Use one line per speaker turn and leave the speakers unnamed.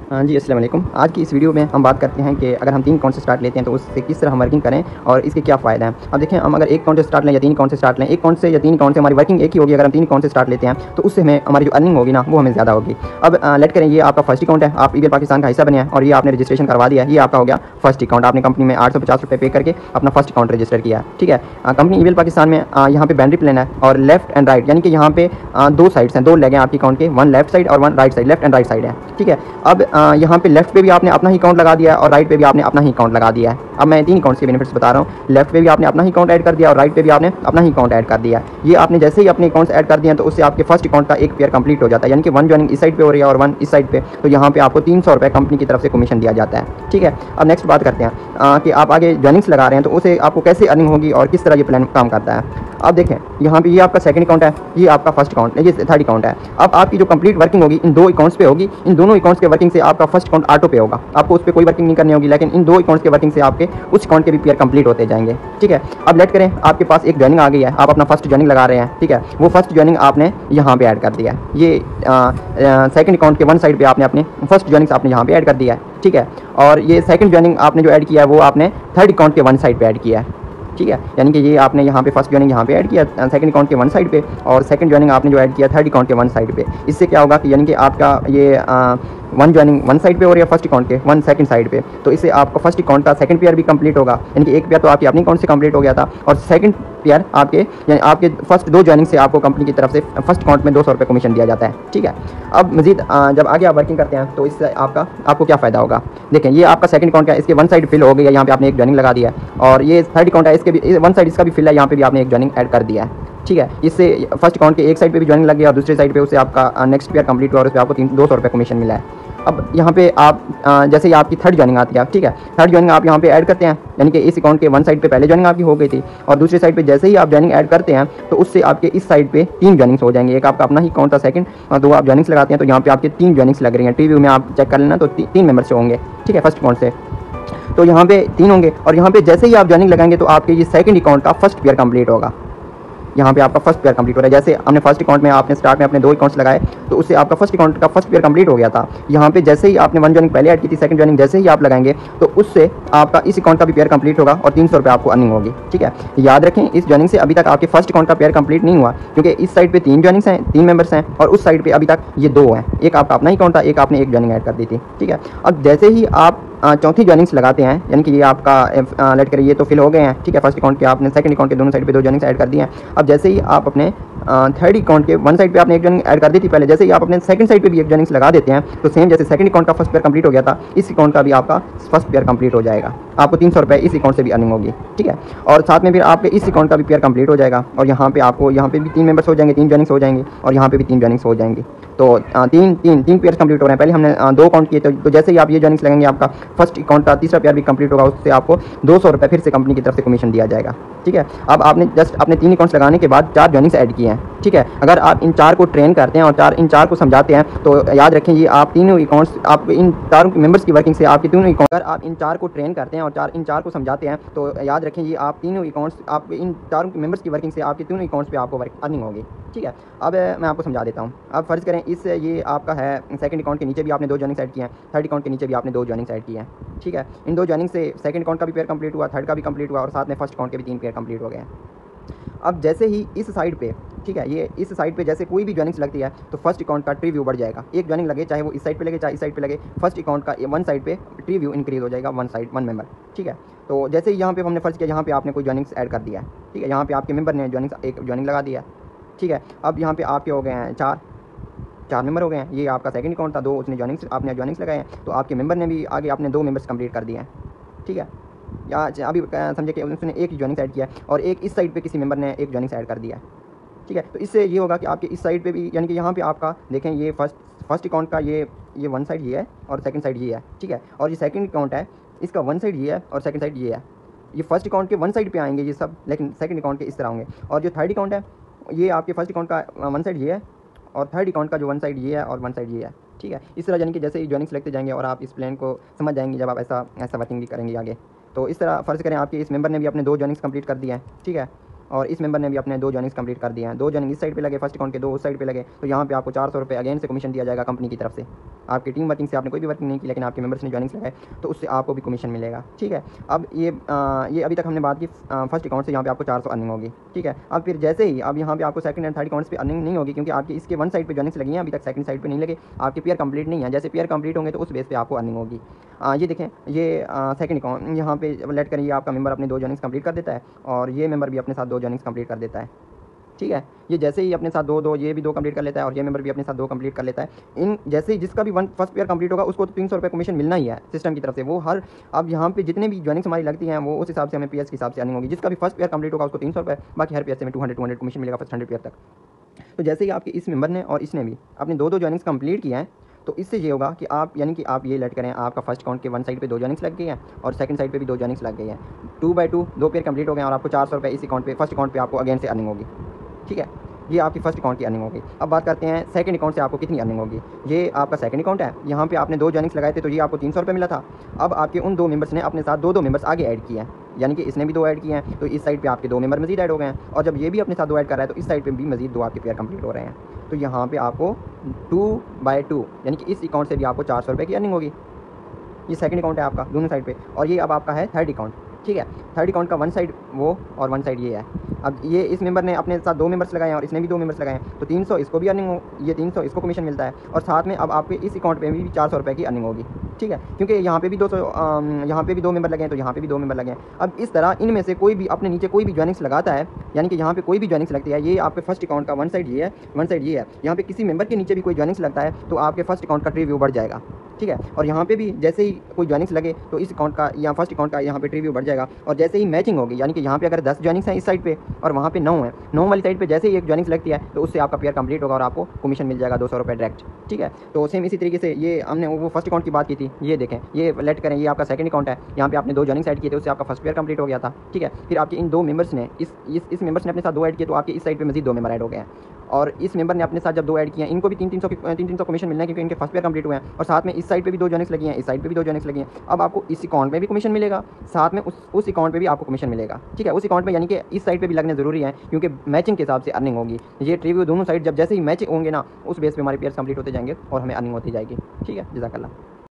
हाँ जी, अस्सलाम वालेकुम। आज की इस वीडियो में हम बात करते हैं कि अगर हम 3 अकाउंट से स्टार्ट लेते हैं तो उससे किस तरह हम वर्किंग करें और इसके क्या फ़ायदा हैं। अब देखें, हम अगर 1 अकाउंट से स्टार्ट लें या 3 अकाउंट से स्टार्ट लें, 1 अकाउंट से या 3 अकाउंट से हमारी वर्किंग एक ही होगी। अगर हम 3 अकाउंट से स्टार्ट लेते हैं तो उससे हमें हमारी जो अर्निंग होगी ना वो हमें ज़्यादा होगी। अब लेट करें ये आपका फर्स्ट अकाउंट है, आप ईबीएल पाकिस्तान का हिस्सा बने हैं और ये आपने रजिस्ट्रेशन करवा दिया है। ये आपका हो गया फर्स्ट अकाउंट। आपने कंपनी में 850 रुपये पे करके अपना फर्स्ट अकाउंट रजिस्टर किया है, ठीक है। कंपनी ईबीएल पाकिस्तान में यहाँ पे बाउंड्री प्लान है और लेफ्ट एंड राइट, यानी कि यहाँ पे 2 साइड्स हैं, 2 लेग हैं आपके अकाउंट के, 1 लेफ्ट साइड और 1 right side, left and right side है, ठीक है। अब यहाँ पे लेफ्ट पे भी आपने अपना ही अकाउंट लगा दिया है और राइट पे भी आपने अपना ही अकाउंट लगा दिया है। अब मैं 3 अकाउंट्स के बेनिफिट्स बता रहा हूँ। लेफ्ट पे भी आपने अपना ही अकाउंट ऐड कर दिया और राइट पे भी आपने अपना ही अकाउंट ऐड कर दिया है। ये आपने जैसे ही अपने अकाउंट्स ऐड कर दिए हैं तो उससे आपके फर्स्ट अकाउंट का एक पेयर कंप्लीट हो जाता है, यानी कि 1 ज्वाइनिंग इस साइड पे हो रही है और 1 इस साइड पे, तो यहाँ पे आपको 300 रुपये कंपनी की तरफ से कमीशन दिया जाता है, ठीक है। अब नेक्स्ट बात करते हैं कि आप आगे ज्वाइनिंग्स लगा रहे हैं तो उसे आपको कैसे अर्निंग होगी और किस तरह ये प्लान काम करता है। अब देखें, यहाँ पे ये आपका सेकंड अकाउंट है, ये आपका फर्स्ट अकाउंट है, ये थर्ड अकाउंट है। अब आपकी जो कंप्लीट वर्किंग होगी इन 2 अकाउंट्स पे होगी। इन दोनों अकाउंट्स के वर्किंग से आपका फर्स्ट अकाउंट ऑटो पे होगा, आपको उस पर कोई वर्किंग नहीं करनी होगी, लेकिन इन 2 अकाउंट्स के वर्किंग से आपके उस अकाउंट के भी पेयर कंप्लीट होते जाएंगे, ठीक है। अब लेट करें आपके पास एक ज्वाइनिंग आ गई है, आप अपना फर्स्ट ज्वाइनिंग लगा रहे हैं, ठीक है। वो फर्स्ट ज्वाइनिंग आपने यहाँ पे ऐड कर दिया है। ये सेकंड अकाउंट के 1 साइड पे आपने अपने फर्स्ट ज्वाइनिंग्स आपने यहाँ पे ऐड कर दिया है, ठीक है। और ये सेकंड ज्वाइनिंग आपने जो ऐड किया है वो आपने थर्ड अकाउंट के 1 साइड पे ऐड किया है, ठीक है। यानी कि ये आपने यहाँ पे फर्स्ट ज्वाइनिंग यहाँ पे ऐड किया सेकंड अकाउंट के 1 साइड पे और सेकंड ज्वाइनिंग आपने जो ऐड किया थर्ड अकाउंट के 1 साइड पे। इससे क्या होगा कि यानी कि आपका ये 1 ज्वाइनिंग 1 साइड पे हो रही है फर्स्ट अकाउंट के, 1 सेकंड साइड पे, तो इससे आपका फर्स्ट अकाउंट का सेकंड पेयर भी कंप्लीट होगा, यानी कि एक पेयर तो आपके अपने अकाउंट से कंप्लीट हो गया था और सेकंड पेयर आपके यानी आपके फर्स्ट 2 ज्वाइनिंग से आपको कंपनी की तरफ से फर्स्ट अकाउंट में 200 रुपये कमीशन दिया जाता है, ठीक है। अब मजीद जब आगे आप वर्किंग करते हैं तो इससे आपको क्या फ़ायदा होगा। देखें, ये आपका सेकंड अकाउंट है, इसके 1 साइड फिल हो गई है, यहाँ पे आपने एक ज्वाइनिंग लगा दिया है। और ये थर्ड अकाउंट है, इसके भी 1 साइड इसका भी फिल है, यहाँ पे भी आपने एक ज्वाइनिंग ऐड कर दिया है, ठीक है। इससे फर्स्ट अकाउंट के एक साइड पे भी ज्वाइनिंग लग गया और दूसरे साइड पे उससे आपका नेक्स्ट पेयर कंप्लीट हुआ और उस पर आपको 200 रुपये कमीशन मिला है। अब यहाँ पे आप जैसे ही आपकी थर्ड ज्वाइनिंग आती है, ठीक है, थर्ड ज्वाइनिंग आप यहाँ पे ऐड करते हैं, यानी कि इस अकाउंट के 1 साइड पे पहले ज्वाइनिंग आपकी हो गई थी और दूसरी साइड पे जैसे ही आप ज्वाइनिंग ऐड करते हैं तो उससे आपके इस साइड पे 3 ज्वाइनिंग्स हो जाएंगे। एक आपका अपना ही अकाउंट था सेकंड और 2 आप ज्वाइनिंग्स लगाते हैं तो यहाँ पे आपके 3 ज्वाइनिंग्स लग रही हैं। टीवी में आप चेक कर लेना तो 3 मेंबर्स होंगे, ठीक है, फर्स्ट अकाउंट से, तो यहाँ पे 3 होंगे। और यहाँ पे जैसे ही आप ज्वाइनिंग लगाएंगे तो आपके ये सेकंड अकाउंट का फर्स्ट पेयर कंप्लीट होगा। यहाँ पे आपका फर्स्ट पेयर कंप्लीट हो रहा है। जैसे हमने फर्स्ट अकाउंट में आपने स्टार्ट में अपने 2 अकाउंट्स लगाए तो उससे आपका फर्स्ट अकाउंट का फर्स्ट पेयर कंप्लीट हो गया था। यहाँ पे जैसे ही आपने 1 ज्वाइनिंग पहले ऐड की थी, सेकंड ज्वाइनिंग जैसे ही आप लगाएंगे तो उससे आपका इस अकाउंट का भी पेयर कंप्लीट होगा और 300 रुपये आपको अर्निंग होगी, ठीक है। याद रखें, इस ज्वाइनिंग से अभी तक आपके फर्स्ट अकाउंट का पेयर कंप्लीट नहीं हुआ, क्योंकि इस साइड पे 3 ज्वाइनिंग्स हैं, 3 मेंबर्स हैं और उस साइड पे अभी तक ये 2 हैं। एक आपका अपना ही अकाउंट था, एक आपने एक ज्वाइनिंग ऐड कर दी थी, ठीक है। अब जैसे ही आप चौथी ज्वाइनिंग्स लगाते हैं, यानी कि ये आपका लेट करिए ये तो फिल हो गए हैं, ठीक है। फर्स्ट अकाउंट के आपने सेकंड अकाउंट के दोनों साइड पे 2 ज्वाइनिंग्स ऐड कर दी हैं। अब जैसे ही आप अपने थर्ड अकाउंट के 1 साइड पे आपने एक ज्वाइनिंग ऐड कर दी थी पहले, जैसे ही आप अपने सेकंड साइड पे भी एक ज्वाइनिंग्स लगा देते हैं तो सेम जैसे सेकंड अकाउंट का फर्स्ट पेयर कंप्लीट हो गया था, इस अकाउंट का भी आपका फर्स्ट पेयर कंप्लीट हो जाएगा। आपको 300 रुपये इस अकाउंट से भी अर्निंग होगी, ठीक है। और साथ में फिर आपके इस अकाउंट का भी पेयर कंप्लीट हो जाएगा और यहाँ पे आपको यहाँ पे भी 3 मेंबर्स हो जाएंगे, 3 ज्वाइनिंग्स हो जाएंगे और यहाँ पे भी 3 ज्वाइनिंग्स हो जाएंगी। तो 3 पेयर कंप्लीट हो रहे हैं। पहले हमने 2 अकाउंट किए तो जैसे ही आप ये ज्वाइनिंग्स लगेंगे आपका फर्स्ट अकाउंट का तीसरा पेयर भी कंप्लीट होगा, उससे आपको 200 रुपये फिर से कंपनी की तरफ से कमीशन दिया जाएगा, ठीक है। अब आपने जस्ट अपने 3 अकाउंट्स लगाने के बाद 4 ज्वाइनिंग्स ऐड किए हैं, ठीक है। अगर आप इन 4 को ट्रेन करते हैं और इन 4 को समझाते हैं तो याद रखें ये आप तीनों अकाउंट्स आप इन 4 मेंबर्स की वर्किंग से आपके तीनों अकाउंट, अगर आप इन 4 को ट्रेन करते हैं और इन 4 को समझाते हैं तो याद रखें ये आप तीनों अकाउंट्स आप इन 4 मेंबर्स की वर्किंग से आपके तीनों अकाउंट्स पे आपको अर्निंग होगी, ठीक है। अब मैं आपको समझा देता हूँ। अब फर्ज करें इस ये आपका है सेकंड अकाउंट के नीचे भी आपने 2 ज्वाइनिंग्स ऐड किए हैं, थर्ड अकाउंट के नीचे भी आपने 2 ज्वाइनिंग्स ऐड किए हैं, ठीक है। इन 2 ज्वाइनिंग से सेकंड अकाउंट का भी पेयर कंप्लीट हुआ, थर्ड का भी कंप्लीट हुआ और साथ में फर्स्ट अकाउंट के भी 3 पेयर कंप्लीट हो गए हैं। अब जैसे ही इस साइड पे, ठीक है, ये इस साइड पे जैसे कोई भी ज्वाइनिंग्स लगती है तो फर्स्ट अकाउंट का ट्री व्यू बढ़ जाएगा। एक ज्वाइनिंग लगे चाहे वो इस साइड पे लगे चाहे इस साइड पे लगे, फर्स्ट अकाउंट का 1 साइड पे ट्री व्यू इंक्रीज हो जाएगा, 1 मेंबर, ठीक है। तो जैसे ही यहाँ पे हमने फर्स्ट किया, यहाँ पे आपने कोई ज्वाइनिंग्स ऐड कर दिया है, ठीक है। यहाँ पे आपके मेंबर ने एक ज्वाइनिंग लगा दिया, ठीक है। अब यहाँ पे आपके हो गए हैं 4 मेंबर हो गए हैं। ये आपका सेकंड अकाउंट था, 2 उसने आपने ज्वाइनिंग्स लगाए हैं तो आपके मेंबर ने भी आगे आपने 2 मेंबर्स कंप्लीट कर दिए हैं, ठीक है। या अभी समझे कि उसने एक ही ज्वाइनिंग्स ऐड किया और एक इस साइड पे किसी मेंबर ने एक ज्वाइनिंग्स ऐड कर दिया है, ठीक है। तो इससे ये होगा कि आपके इस साइड पे भी, यानी कि यहाँ पे आपका देखें ये फर्स्ट अकाउंट का ये 1 साइड ये है और सेकंड साइड ये है, ठीक है। और ये सेकंड अकाउंट है, इसका 1 साइड ये है और सेकंड साइड ये है। ये फर्स्ट अकाउंट के 1 साइड पे आएंगे ये सब, लेकिन सेकंड अकाउंट के इस तरह होंगे। और जो थर्ड अकाउंट है ये आपके फर्स्ट अकाउंट का 1 साइड ये है और थर्ड अकाउंट का जो 1 साइड ये है और 1 साइड ये है, ठीक है। इस तरह यानी कि जैसे ही ज्वाइनिंग्स लगते जाएंगे और आप इस प्लान को समझ जाएंगे जब आप ऐसा वर्किंग भी करेंगे आगे। तो इस तरह फ़र्ज़ करें आपके इस मेंबर ने भी अपने 2 ज्वाइनिंग्स कंप्लीट कर दिए हैं, ठीक है। और इस मेंबर ने भी अपने 2 जॉइनिंग्स कंप्लीट कर दिए हैं। 2 जॉइनिंग इस साइड पे लगे, फर्स्ट अकाउंट के 2 उस साइड पे लगे, तो यहाँ पे आपको 400 रुपये अगेन से कमीशन दिया जाएगा कंपनी की तरफ से। आपकी टीम वर्किंग से आपने कोई भी वर्किंग नहीं की, लेकिन आपके मेंबर्स ने जॉइनिंग्स लगाए, तो उससे आपको भी कमीशन मिलेगा। ठीक है, अब ये अभी तक हमने बात की फर्स्ट अकाउंट से, यहाँ पे आपको 400 अर्निंग होगी। ठीक है, अब फिर जैसे ही अब यहाँ पे आपको सेकंड एंड थर्ड अकाउंट्स पे अर्निंग नहीं होगी, क्योंकि आपकी इसके वन साइड पे जॉइनिंग्स लगी हैं, अभी तक सेकंड साइड पे नहीं लगे, आपके पेयर कंप्लीट नहीं है। जैसे पेयर कंप्लीट होंगे तो उस बेस पे आपको अर्निंग होगी। ये देखें, ये सेकंड अकाउंट यहाँ पे लेट करें, ये आपका मेंबर अपने 2 जॉइनिंग्स कंप्लीट कर देता है और ये मेंबर भी अपने साथ 2 जॉइनिंग्स कंप्लीट कर देता है। ठीक है, ये जैसे ही अपने साथ 2 ये भी 2 कंप्लीट कर लेता है और ये मेंबर भी अपने साथ 2 कंप्लीट कर लेता है। इन जैसे ही जिसका भी फर्स्ट पेयर कंप्लीट होगा उसको तो 300 रुपये कमीशन मिलना ही है सिस्टम की तरफ से। वो हर अब यहाँ पे जितने भी जॉइनिंग्स हमारी लगती हैं वो उस हिसाब से हमें पेयर्स के हिसाब से अर्निंग होगी। जिसका भी फर्स्ट पेयर कंप्लीट होगा उसको 300 रुपये, बाकी हर पेयर से हमें 200 कमीशन मिलेगा फर्स्ट 100 पेयर तक। तो जैसे ही आपके इस मेंबर ने और इसने भी अपने 2 जॉइनिंग्स कंप्लीट किया है, तो इससे ये होगा कि आप यानी कि आप ये लेट करें, आपका फर्स्ट अकाउंट के वन साइड पे 2 जॉइनिंग्स लग गई हैं और सेकंड साइड पे भी 2 जॉइनिंग्स लग गई हैं। 2 बाई 2 2 पेयर कंप्लीट हो गए और आपको 400 रुपये इस अकाउंट पे फर्स्ट अकाउंट पे आपको अगेन से अर्निंग होगी। ठीक है, ये आपकी फर्स्ट अकाउंट की अर्निंग होगी। अब बात करते हैं सेकंड अकाउंट से आपको कितनी अर्निंग होगी। ये आपका सेकंड अकाउंट है, यहाँ पे आपने 2 जॉइनिंग्स लगाए थे तो ये आपको 300 रुपये मिला था। अब आपके उन 2 मेंबर्स ने अपने साथ 2 मेंबर्स आगे ऐड किए हैं, यानी कि इसने भी 2 ऐड किए हैं, तो इस साइड पे आपके 2 मेंबर मजीद ऐड हो गए हैं। और जब ये भी अपने साथ 2 ऐड कर रहा है तो इस साइड पे भी मजीद 2 आपके पेयर कंप्लीट हो रहे हैं। तो यहाँ पे आपको 2 बाई 2 यानी कि इस अकाउंट से भी आपको 400 रुपये की अर्निंग होगी। ये सेकंड अकाउंट है आपका दोनों साइड पे, और ये अब आपका है थर्ड अकाउंट। ठीक है, थर्ड अकाउंट का वन साइड वो और वन साइड ये है। अब ये इस मेंबर ने अपने साथ 2 मेंबर्स लगाए हैं और इसने भी 2 मेंबर्स लगाए हैं, तो 300 इसको भी अर्निंग हो, ये 300 इसको कमीशन मिलता है और साथ में अब आपके इस अकाउंट पे भी 400 रुपये की अर्निंग होगी। ठीक है, क्योंकि यहाँ पे भी 200 यहाँ पे भी 2 मेंबर लगे हैं तो यहाँ पे भी 2 मेंबर लगे हैं। अब इस तरह इनमें से कोई भी अपने नीचे कोई भी जॉइनिंग्स लगाता है, यानी कि यहाँ पे कोई भी जॉइनिंग्स लगती है, ये आपके फर्स्ट अकाउंट का वन साइड ये है, वन साइड ये है, यहाँ पे किसी मेंबर के नीचे भी कोई जॉइनिंग्स लगता है तो आपके फर्स्ट अकाउंट का ट्री व्यू बढ़ जाएगा। ठीक है, और यहाँ पे भी जैसे ही कोई जॉइनिंग्स लगे तो इस अकाउंट का या फर्स्ट अकाउंट का यहाँ पे ट्री व्यू बढ़ जाएगा। और जैसे ही मैचिंग होगी, यानी कि यहाँ पे अगर 10 जॉइनिंग्स हैं इस साइड पे और वहाँ पे 9 है, 9 वाली साइड पे जैसे ही एक जॉइनिंग्स लगती है तो उससे आपका पेयर कंप्लीट होगा और आपको कमीशन मिल जाएगा 200 रुपये डायरेक्ट। ठीक है, तो सेम इसी तरीके से ये हमने वो फर्स्ट अकाउंट की बात की थी, ये देखें, ये लेट करें, ये आपका सेकंड अकाउंट है, यहाँ पे आपने 2 जॉइनिंग्स ऐड किए थे, उससे आपका फर्स्ट पेयर कंप्लीट हो गया था। ठीक है, फिर आपके इन 2 मेंबर्स ने इस मेंबर्स ने अपने साथ 2 ऐड किए तो आपके इस साइड पे मजीद 2 मेंबर ऐड हो गए हैं। और इस मेंबर ने अपने साथ जब 2 ऐड किए हैं, इनको भी 300 कमीशन मिलना है क्योंकि इनके फर्स्ट पेयर कंप्लीट हुए हैं, और साथ में इस साइड पे भी 2 जॉइनिंग्स लगी हैं, इस साइड पे भी 2 जॉइनिंग्स लगी हैं। अब आपको इस अकाउंट में भी कमीशन मिलेगा, साथ में उस अकाउंट पे भी आपको कमीशन मिलेगा। ठीक है, उस अकाउंट में यानी कि इस साइड पे भी लगने ज़रूरी है क्योंकि मैचिंग के हिसाब से अर्निंग होगी। ये ट्री व्यू दोनों साइड जब जैसे ही मैच होंगे ना, उस बेस पे हमारे पेयर्स कंप्लीट होते जाएंगे और हमें अर्निंग होती जाएगी। ठीक है, जज़ाकल्लाह।